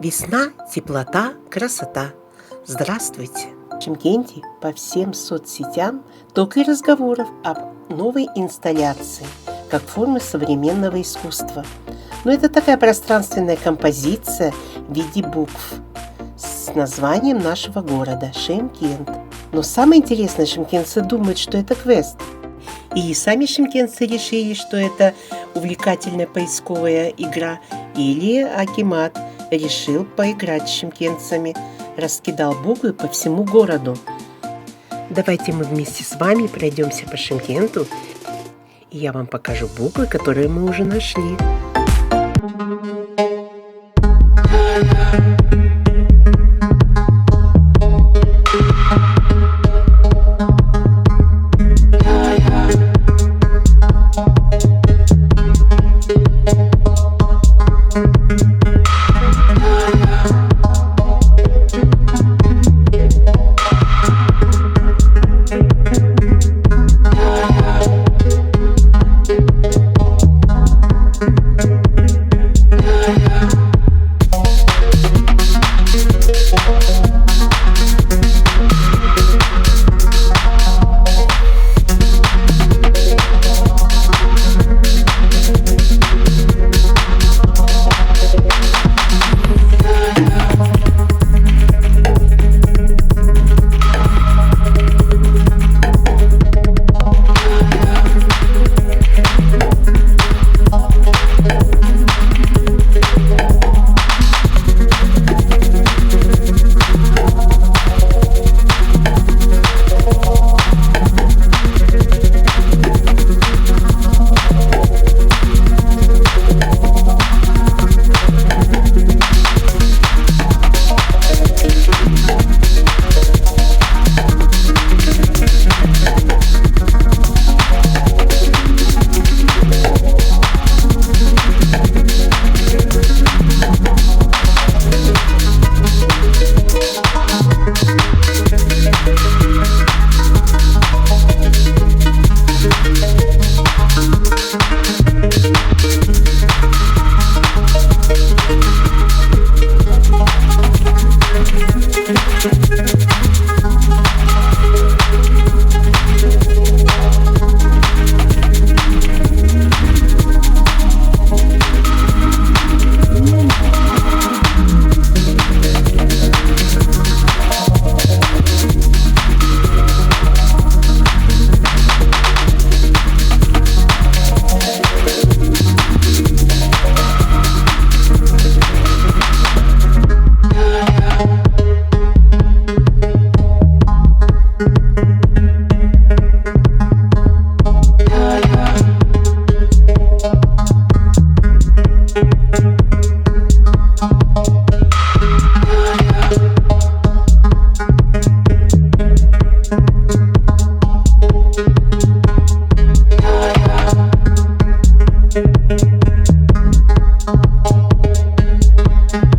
Весна, теплота, красота. Здравствуйте! В Шымкенте по всем соцсетям только и разговоров об новой инсталляции, как формы современного искусства. Но это такая пространственная композиция в виде букв с названием нашего города – Шымкент. Но самое интересное, шымкентцы думают, что это квест. И сами шымкентцы решили, что это увлекательная поисковая игра, или акимат решил поиграть с шымкентцами, раскидал буквы по всему городу. Давайте мы вместе с вами пройдемся по Шымкенту, и я вам покажу буквы, которые мы уже нашли.